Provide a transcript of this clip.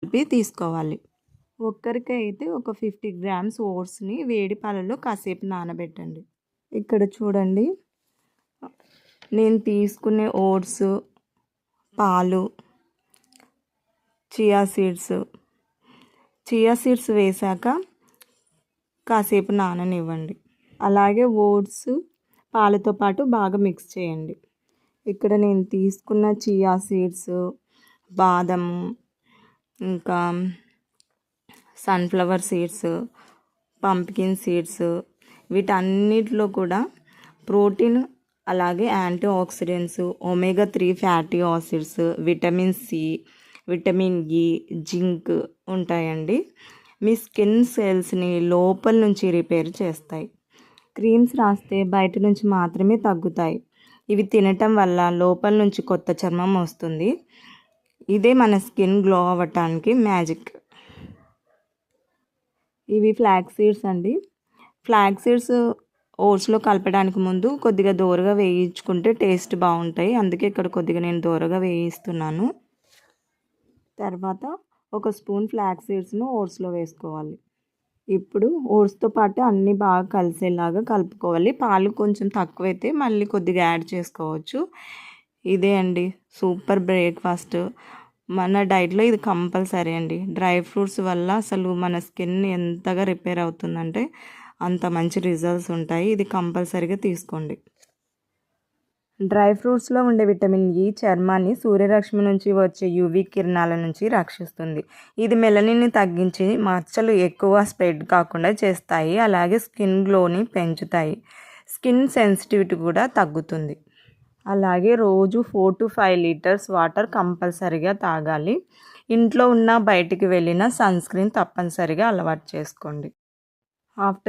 కలిపి తీసుకోవాలి. ఒక్కరికైతే ఒక 50 గ్రామ్స్ ఓట్స్ని వేడి పాలలో కాసేపు నానబెట్టండి. ఇక్కడ చూడండి, నేను తీసుకునే ఓట్స్, పాలు, చియా సీడ్స్ వేశాక కాసేపు నాననివ్వండి. అలాగే ఓట్స్ పాలతో పాటు బాగా మిక్స్ చేయండి. ఇక్కడ నేను తీసుకున్న చియా సీడ్స్, బాదము, ఇంకా సన్ఫ్లవర్ సీడ్స్, పంప్కిన్ సీడ్స్, వీటన్నిటిలో కూడా ప్రోటీన్, అలాగే antioxidants, omega 3 fatty acids, vitamin C, vitamin E, zinc ఉంటాయండి. మీ స్కిన్ సెల్స్ని లోపల నుంచి రిపేర్ చేస్తాయి. క్రీమ్స్ రాస్తే బయట నుంచి మాత్రమే తగ్గుతాయి. ఇవి తినటం వల్ల లోపల నుంచి కొత్త చర్మం వస్తుంది. ఇదే మన స్కిన్ గ్లో అవ్వటానికి మ్యాజిక్. ఇవి ఫ్లాక్స్ సీడ్స్ అండి. ఫ్లాక్స్ సీడ్స్ ఓట్స్లో కలపడానికి ముందు కొద్దిగా దోరగా వేయించుకుంటే టేస్ట్ బాగుంటాయి. అందుకే ఇక్కడ కొద్దిగా నేను దోరగా వేయిస్తున్నాను. తర్వాత ఒక స్పూన్ ఫ్లాక్స్ సీడ్స్ను ఓట్స్లో వేసుకోవాలి. ఇప్పుడు ఓట్స్తో పాటు అన్నీ బాగా కలిసేలాగా కలుపుకోవాలి. పాలు కొంచెం తక్కువైతే మళ్ళీ కొద్దిగా యాడ్ చేసుకోవచ్చు. ఇదే అండి సూపర్ బ్రేక్ఫాస్ట్. మన డైట్లో ఇది కంపల్సరీ అండి. డ్రై ఫ్రూట్స్ వల్ల అసలు మన స్కిన్ ఎంతగా రిపేర్ అవుతుందంటే అంత మంచి రిజల్ట్స్ ఉంటాయి. ఇది కంపల్సరీగా తీసుకోండి. డ్రై ఫ్రూట్స్లో ఉండే విటమిన్ ఇ చర్మాన్ని సూర్యరశ్మి నుంచి వచ్చే యూవీ కిరణాల నుంచి రక్షిస్తుంది. ఇది మెలనిన్ని తగ్గించి మచ్చలు ఎక్కువ స్ప్రెడ్ కాకుండా చేస్తాయి. అలాగే స్కిన్ గ్లోని పెంచుతాయి. స్కిన్ సెన్సిటివిటీ కూడా తగ్గుతుంది. అలాగే రోజు 4 to 5 లీటర్స్ వాటర్ కంపల్సరీగా తాగాలి. ఇంట్లో ఉన్న బయటికి వెళ్ళిన సన్ స్క్రీన్ తప్పనిసరిగా అలవాటు చేసుకోండి. ఆఫ్టర్